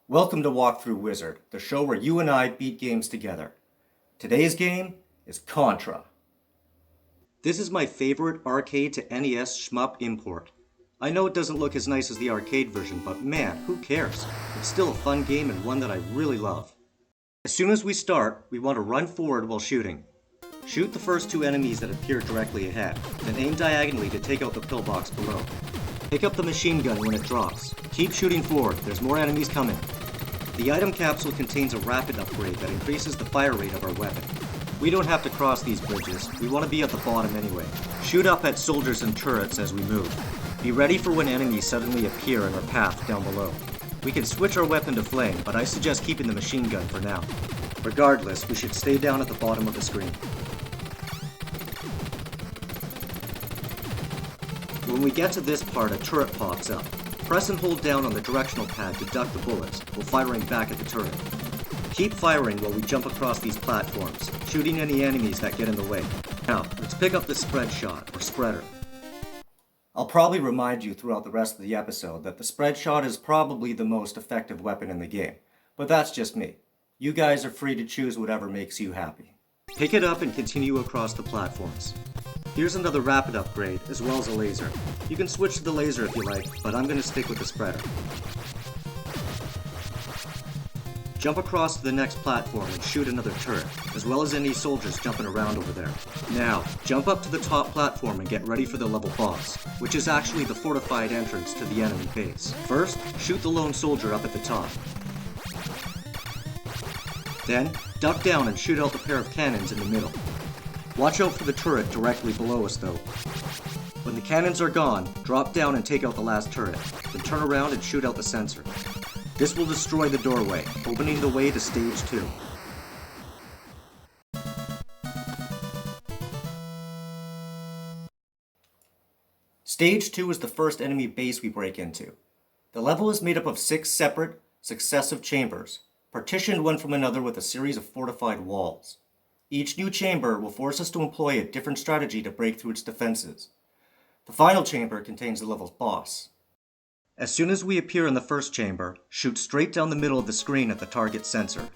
Welcome to Walkthrough Wizard, the show where you and I beat games together. Today's game is Contra. This is my favorite arcade to NES shmup import. I know it doesn't look as nice as the arcade version, but man, who cares? It's still a fun game and one that I really love. As soon as we start, we want to run forward while shooting. Shoot the first two enemies that appear directly ahead, then aim diagonally to take out the pillbox below. Pick up the machine gun when it drops. Keep shooting forward, there's more enemies coming. The item capsule contains a rapid upgrade that increases the fire rate of our weapon. We don't have to cross these bridges, we want to be at the bottom anyway. Shoot up at soldiers and turrets as we move. Be ready for when enemies suddenly appear in our path down below. We can switch our weapon to flame, but I suggest keeping the machine gun for now. Regardless, we should stay down at the bottom of the screen. When we get to this part, a turret pops up. Press and hold down on the directional pad to duck the bullets, while firing back at the turret. Keep firing while we jump across these platforms, shooting any enemies that get in the way. Now, let's pick up the spread shot, or spreader. I'll probably remind you throughout the rest of the episode that the spread shot is probably the most effective weapon in the game, but that's just me. You guys are free to choose whatever makes you happy. Pick it up and continue across the platforms. Here's another rapid upgrade, as well as a laser. You can switch to the laser if you like, but I'm going to stick with the spreader. Jump across to the next platform and shoot another turret, as well as any soldiers jumping around over there. Now, jump up to the top platform and get ready for the level boss, which is actually the fortified entrance to the enemy base. First, shoot the lone soldier up at the top. Then, duck down and shoot out the pair of cannons in the middle. Watch out for the turret directly below us though. When the cannons are gone, drop down and take out the last turret, then turn around and shoot out the sensor. This will destroy the doorway, opening the way to stage 2. Stage 2 is the first enemy base we break into. The level is made up of 6 separate, successive chambers, partitioned one from another with a series of fortified walls. Each new chamber will force us to employ a different strategy to break through its defenses. The final chamber contains the level's boss. As soon as we appear in the first chamber, shoot straight down the middle of the screen at the target sensor.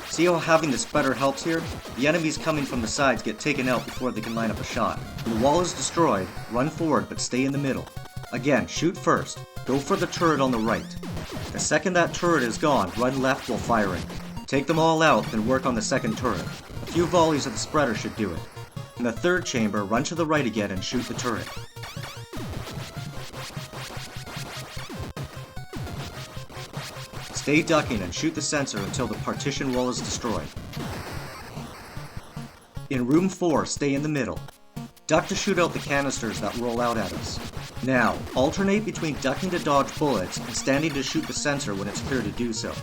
See how having the spreader helps here? The enemies coming from the sides get taken out before they can line up a shot. When the wall is destroyed, run forward but stay in the middle. Again, shoot first. Go for the turret on the right. The second that turret is gone, run left while firing. Take them all out, then work on the second turret. A few volleys of the spreader should do it. In the third chamber, run to the right again and shoot the turret. Stay ducking and shoot the sensor until the partition wall is destroyed. In room 4, stay in the middle. Duck to shoot out the canisters that roll out at us. Now, alternate between ducking to dodge bullets and standing to shoot the sensor when it's clear to do so.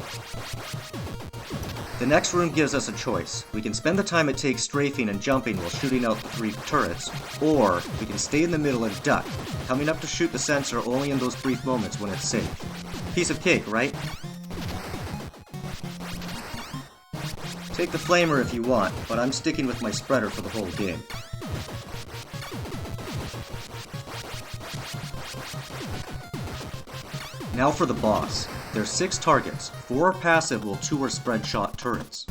The next room gives us a choice. We can spend the time it takes strafing and jumping while shooting out the 3 turrets, or we can stay in the middle and duck, coming up to shoot the sensor only in those brief moments when it's safe. Piece of cake, right? Take the flamer if you want, but I'm sticking with my spreader for the whole game. Now for the boss. There's 6 targets, 4 are passive while 2 are spread shot turrets.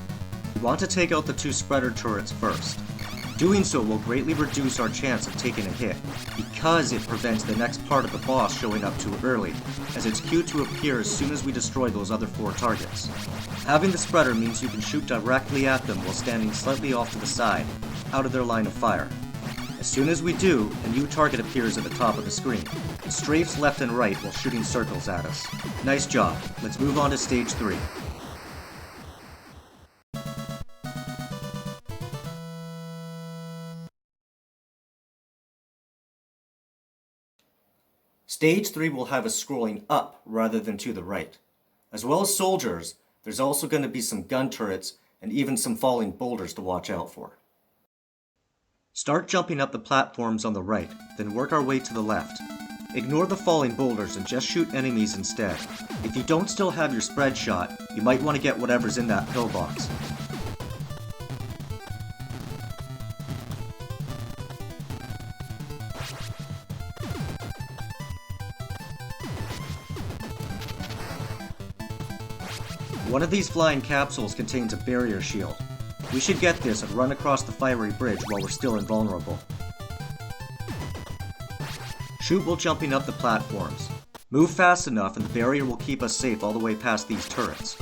We want to take out the 2 spreader turrets first. Doing so will greatly reduce our chance of taking a hit, because it prevents the next part of the boss showing up too early, as it's cued to appear as soon as we destroy those other 4 targets. Having the spreader means you can shoot directly at them while standing slightly off to the side, out of their line of fire. As soon as we do, a new target appears at the top of the screen. It strafes left and right while shooting circles at us. Nice job. Let's move on to stage 3. Stage 3 will have us scrolling up rather than to the right. As well as soldiers, there's also going to be some gun turrets and even some falling boulders to watch out for. Start jumping up the platforms on the right, then work our way to the left. Ignore the falling boulders and just shoot enemies instead. If you don't still have your spread shot, you might want to get whatever's in that pillbox. One of these flying capsules contains a barrier shield. We should get this and run across the fiery bridge while we're still invulnerable. Shoot while jumping up the platforms. Move fast enough and the barrier will keep us safe all the way past these turrets.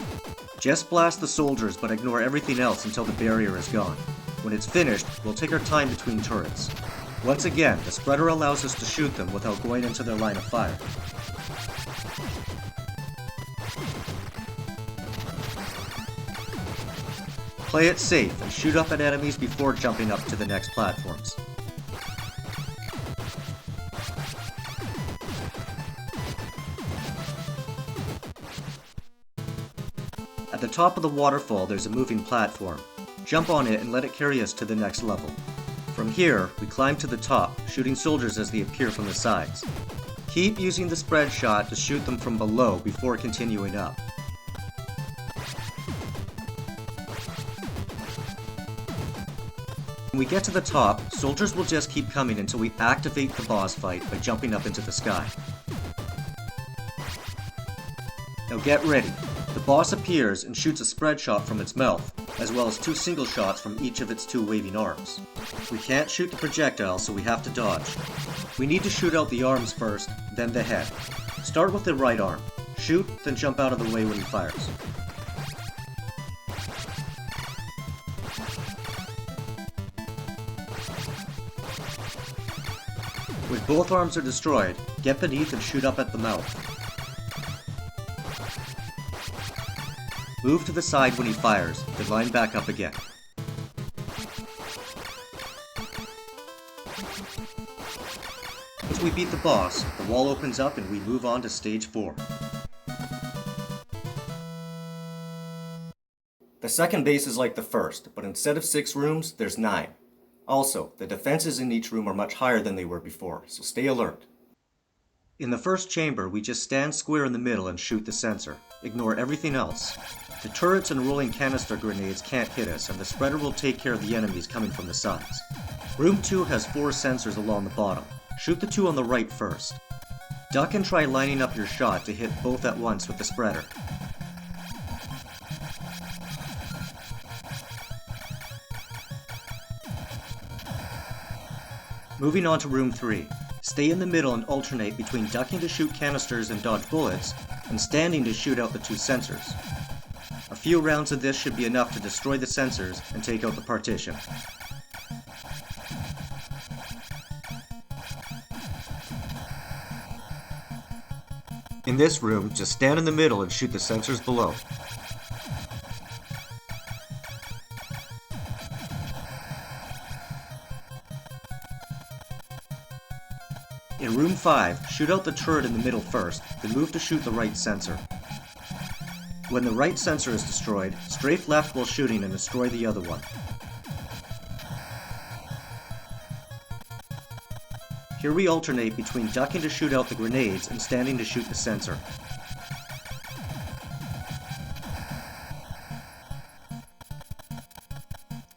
Just blast the soldiers but ignore everything else until the barrier is gone. When it's finished, we'll take our time between turrets. Once again, the spreader allows us to shoot them without going into their line of fire. Play it safe and shoot up at enemies before jumping up to the next platforms. At the top of the waterfall, there's a moving platform. Jump on it and let it carry us to the next level. From here, we climb to the top, shooting soldiers as they appear from the sides. Keep using the spread shot to shoot them from below before continuing up. When we get to the top, soldiers will just keep coming until we activate the boss fight by jumping up into the sky. Now get ready. The boss appears and shoots a spread shot from its mouth, as well as 2 single shots from each of its 2 waving arms. We can't shoot the projectile, so we have to dodge. We need to shoot out the arms first, then the head. Start with the right arm. Shoot, then jump out of the way when he fires. When both arms are destroyed, get beneath and shoot up at the mouth. Move to the side when he fires, then line back up again. Once we beat the boss, the wall opens up and we move on to stage 4. The second base is like the first, but instead of 6 rooms, there's 9. Also, the defenses in each room are much higher than they were before, so stay alert. In the first chamber, we just stand square in the middle and shoot the sensor. Ignore everything else. The turrets and rolling canister grenades can't hit us, and the spreader will take care of the enemies coming from the sides. Room 2 has 4 sensors along the bottom. Shoot the 2 on the right first. Duck and try lining up your shot to hit both at once with the spreader. Moving on to room 3. Stay in the middle and alternate between ducking to shoot canisters and dodge bullets, and standing to shoot out the 2 sensors. A few rounds of this should be enough to destroy the sensors and take out the partition. In this room, just stand in the middle and shoot the sensors below. In room 5, shoot out the turret in the middle first, then move to shoot the right sensor. When the right sensor is destroyed, strafe left while shooting and destroy the other one. Here we alternate between ducking to shoot out the grenades and standing to shoot the sensor.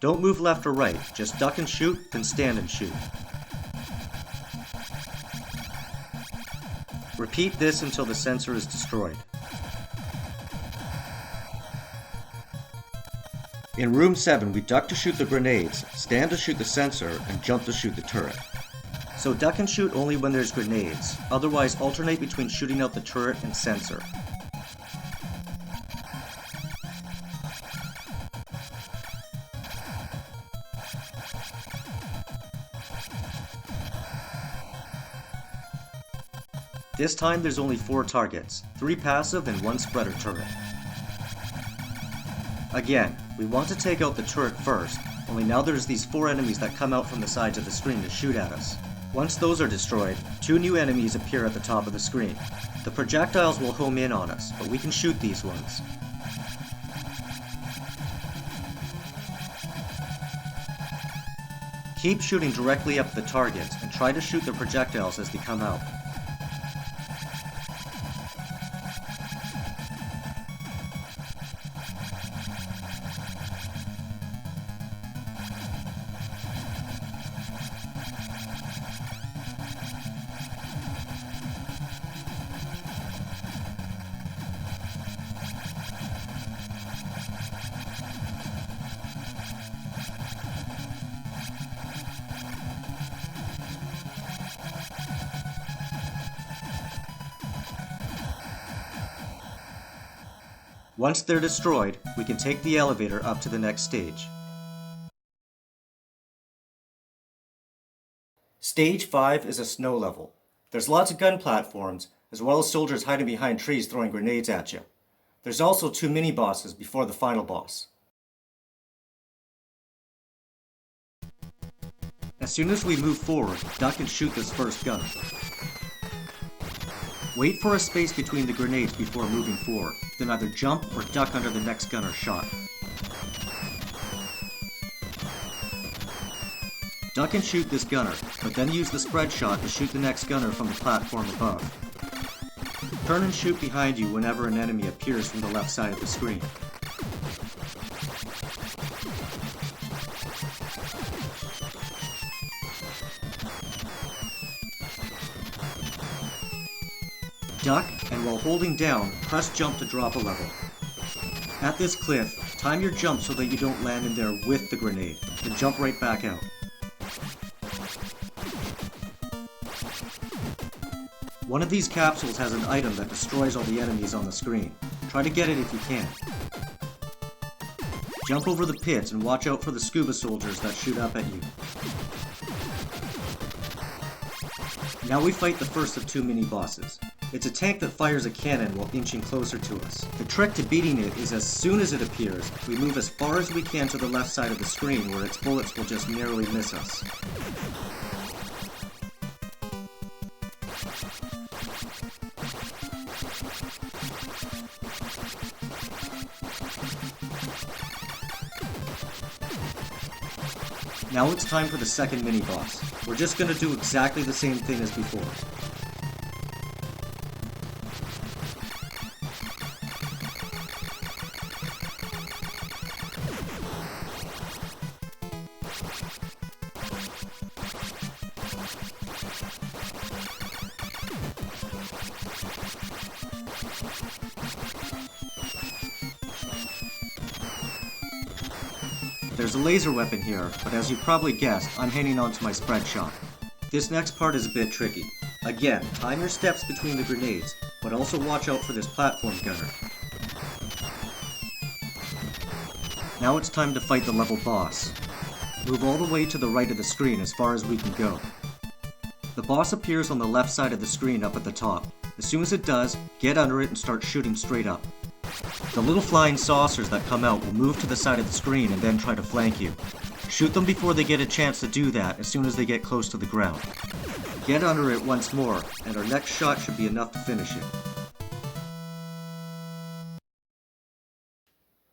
Don't move left or right, just duck and shoot, then stand and shoot. Repeat this until the sensor is destroyed. In room 7, we duck to shoot the grenades, stand to shoot the sensor, and jump to shoot the turret. So duck and shoot only when there's grenades, otherwise alternate between shooting out the turret and sensor. This time there's only 4 targets, 3 passive and 1 spreader turret. Again, we want to take out the turret first, only now there's these 4 enemies that come out from the sides of the screen to shoot at us. Once those are destroyed, 2 new enemies appear at the top of the screen. The projectiles will home in on us, but we can shoot these ones. Keep shooting directly up the targets and try to shoot the projectiles as they come out. Once they're destroyed, we can take the elevator up to the next stage. Stage 5 is a snow level. There's lots of gun platforms, as well as soldiers hiding behind trees throwing grenades at you. There's also 2 mini-bosses before the final boss. As soon as we move forward, duck and shoot this first gunner. Wait for a space between the grenades before moving forward, then either jump or duck under the next gunner's shot. Duck and shoot this gunner, but then use the spread shot to shoot the next gunner from the platform above. Turn and shoot behind you whenever an enemy appears from the left side of the screen. Duck, and while holding down, press jump to drop a level. At this cliff, time your jump so that you don't land in there with the grenade, then jump right back out. One of these capsules has an item that destroys all the enemies on the screen. Try to get it if you can. Jump over the pits and watch out for the scuba soldiers that shoot up at you. Now we fight the first of 2 mini-bosses. It's a tank that fires a cannon while inching closer to us. The trick to beating it is as soon as it appears, we move as far as we can to the left side of the screen where its bullets will just narrowly miss us. Now it's time for the second mini-boss. We're just gonna do exactly the same thing as before. There's a laser weapon here, but as you probably guessed, I'm hanging on to my spread shot. This next part is a bit tricky. Again, time your steps between the grenades, but also watch out for this platform gunner. Now it's time to fight the level boss. Move all the way to the right of the screen as far as we can go. The boss appears on the left side of the screen up at the top. As soon as it does, get under it and start shooting straight up. The little flying saucers that come out will move to the side of the screen and then try to flank you. Shoot them before they get a chance to do that as soon as they get close to the ground. Get under it once more, and our next shot should be enough to finish it.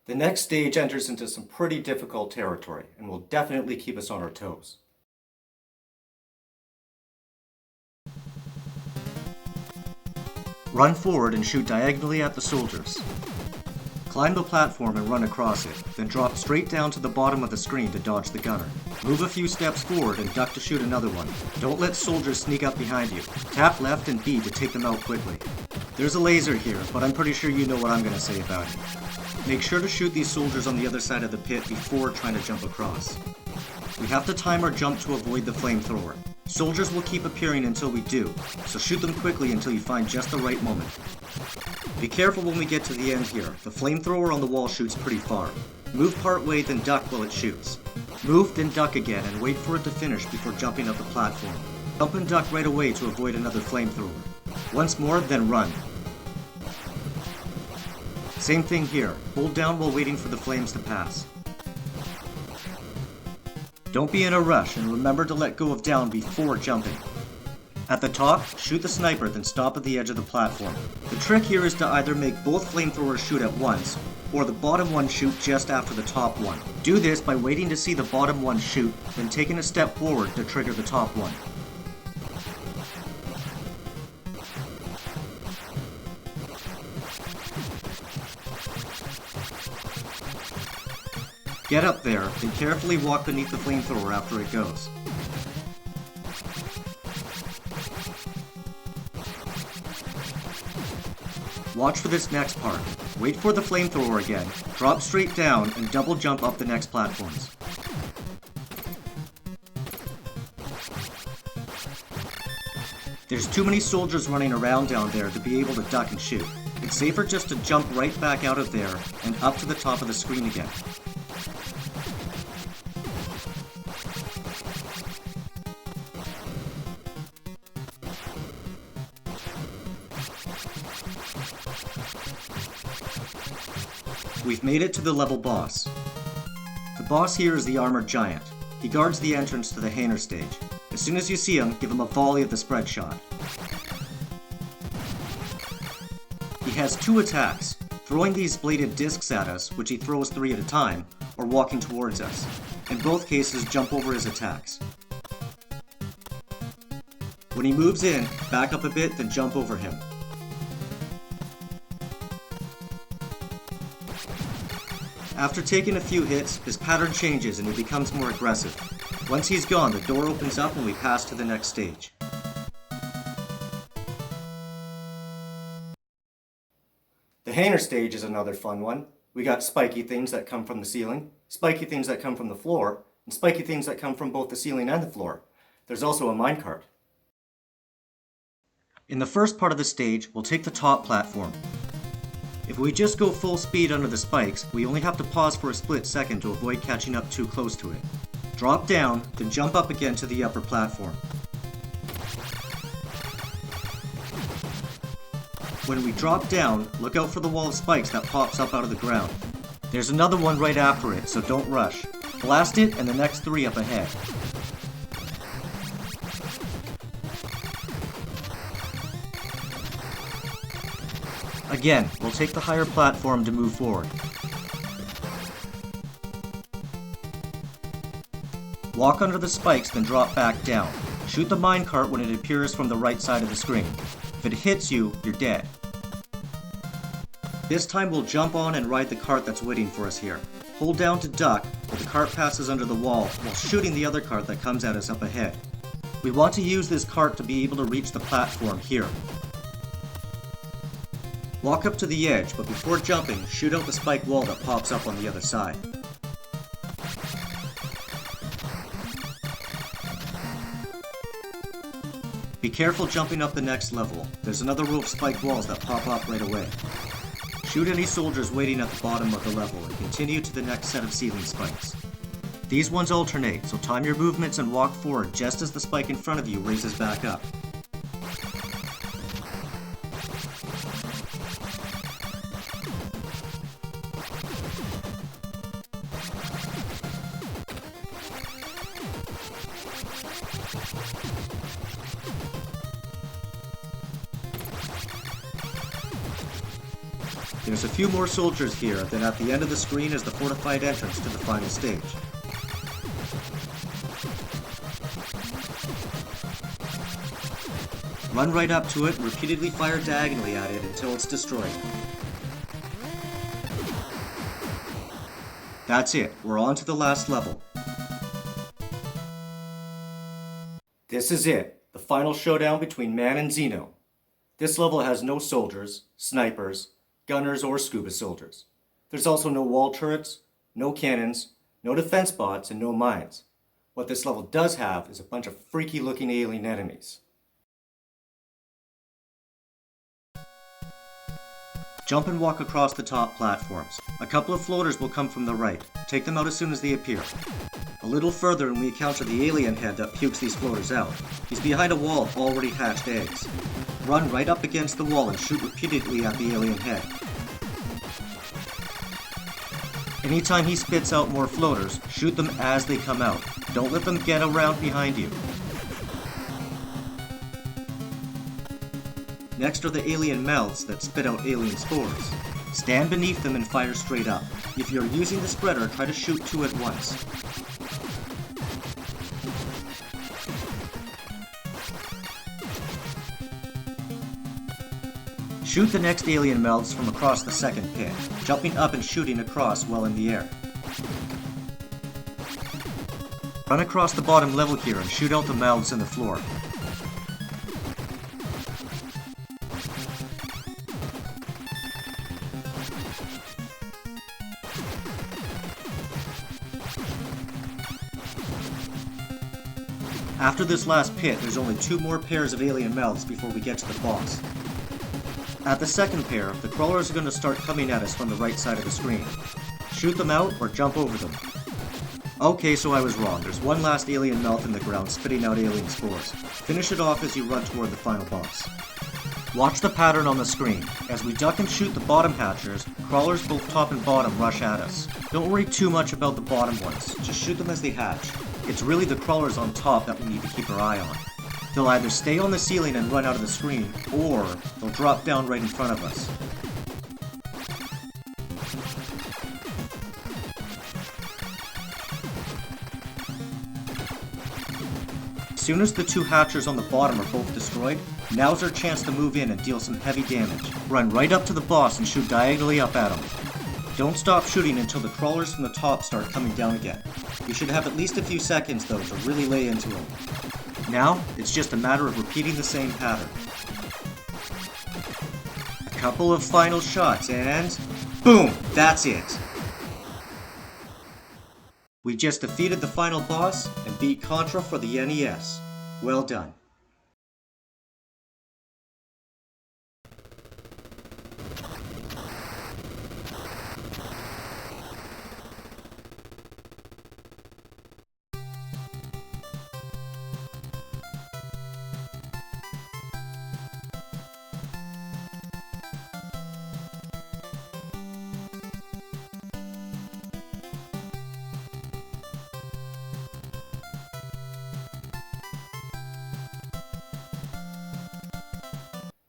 The next stage enters into some pretty difficult territory and will definitely keep us on our toes. Run forward and shoot diagonally at the soldiers. Climb the platform and run across it, then drop straight down to the bottom of the screen to dodge the gunner. Move a few steps forward and duck to shoot another one. Don't let soldiers sneak up behind you. Tap left and B to take them out quickly. There's a laser here, but I'm pretty sure you know what I'm going to say about it. Make sure to shoot these soldiers on the other side of the pit before trying to jump across. We have to time our jump to avoid the flamethrower. Soldiers will keep appearing until we do, so shoot them quickly until you find just the right moment. Be careful when we get to the end here. The flamethrower on the wall shoots pretty far. Move part way, then duck while it shoots. Move, then duck again, and wait for it to finish before jumping up the platform. Jump and duck right away to avoid another flamethrower. Once more, then run. Same thing here. Hold down while waiting for the flames to pass. Don't be in a rush, and remember to let go of down before jumping. At the top, shoot the sniper, then stop at the edge of the platform. The trick here is to either make both flamethrowers shoot at once, or the bottom one shoot just after the top one. Do this by waiting to see the bottom one shoot, then taking a step forward to trigger the top one. Get up there, then carefully walk beneath the flamethrower after it goes. Watch for this next part. Wait for the flamethrower again, drop straight down, and double jump up the next platforms. There's too many soldiers running around down there to be able to duck and shoot. It's safer just to jump right back out of there and up to the top of the screen again. We've made it to the level boss. The boss here is the armored giant. He guards the entrance to the Hainer stage. As soon as you see him, give him a volley of the spread shot. He has 2 attacks, throwing these bladed discs at us, which he throws 3 at a time, or walking towards us. In both cases, jump over his attacks. When he moves in, back up a bit, then jump over him. After taking a few hits, his pattern changes and he becomes more aggressive. Once he's gone, the door opens up and we pass to the next stage. The Hainer stage is another fun one. We got spiky things that come from the ceiling, spiky things that come from the floor, and spiky things that come from both the ceiling and the floor. There's also a minecart. In the first part of the stage, we'll take the top platform. If we just go full speed under the spikes, we only have to pause for a split second to avoid catching up too close to it. Drop down, then jump up again to the upper platform. When we drop down, look out for the wall of spikes that pops up out of the ground. There's another one right after it, so don't rush. Blast it and the next 3 up ahead. Again, we'll take the higher platform to move forward. Walk under the spikes, then drop back down. Shoot the minecart when it appears from the right side of the screen. If it hits you, you're dead. This time we'll jump on and ride the cart that's waiting for us here. Hold down to duck, while the cart passes under the wall, while shooting the other cart that comes at us up ahead. We want to use this cart to be able to reach the platform here. Walk up to the edge, but before jumping, shoot out the spike wall that pops up on the other side. Be careful jumping up the next level. There's another row of spiked walls that pop up right away. Shoot any soldiers waiting at the bottom of the level and continue to the next set of ceiling spikes. These ones alternate, so time your movements and walk forward just as the spike in front of you raises back up. There's a few more soldiers here, then at the end of the screen is the fortified entrance to the final stage. Run right up to it and repeatedly fire diagonally at it until it's destroyed. That's it, we're on to the last level. This is it, the final showdown between man and Xeno. This level has no soldiers, snipers, gunners, or scuba soldiers. There's also no wall turrets, no cannons, no defense bots, and no mines. What this level does have is a bunch of freaky looking alien enemies. Jump and walk across the top platforms. A couple of floaters will come from the right. Take them out as soon as they appear. A little further and we encounter the alien head that pukes these floaters out. He's behind a wall of already hatched eggs. Run right up against the wall and shoot repeatedly at the alien head. Anytime he spits out more floaters, shoot them as they come out. Don't let them get around behind you. Next are the alien mouths that spit out alien spores. Stand beneath them and fire straight up. If you're using the spreader, try to shoot 2 at once. Shoot the next alien mouths from across the second pit, jumping up and shooting across while in the air. Run across the bottom level here and shoot out the mouths in the floor. After this last pit, there's only 2 more pairs of alien mouths before we get to the boss. At the second pair, the crawlers are going to start coming at us from the right side of the screen. Shoot them out or jump over them. Okay, so I was wrong. There's one last alien mouth in the ground spitting out alien spores. Finish it off as you run toward the final boss. Watch the pattern on the screen. As we duck and shoot the bottom hatchers, crawlers both top and bottom rush at us. Don't worry too much about the bottom ones, just shoot them as they hatch. It's really the crawlers on top that we need to keep our eye on. They'll either stay on the ceiling and run out of the screen, or they'll drop down right in front of us. As soon as the two hatchers on the bottom are both destroyed, now's our chance to move in and deal some heavy damage. Run right up to the boss and shoot diagonally up at him. Don't stop shooting until the crawlers from the top start coming down again. You should have at least a few seconds though to really lay into him. Now, it's just a matter of repeating the same pattern. A couple of final shots and... boom! That's it! We just defeated the final boss and beat Contra for the NES. Well done.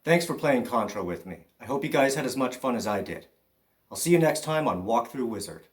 Thanks for playing Contra with me. I hope you guys had as much fun as I did. I'll see you next time on Walkthrough Wizard.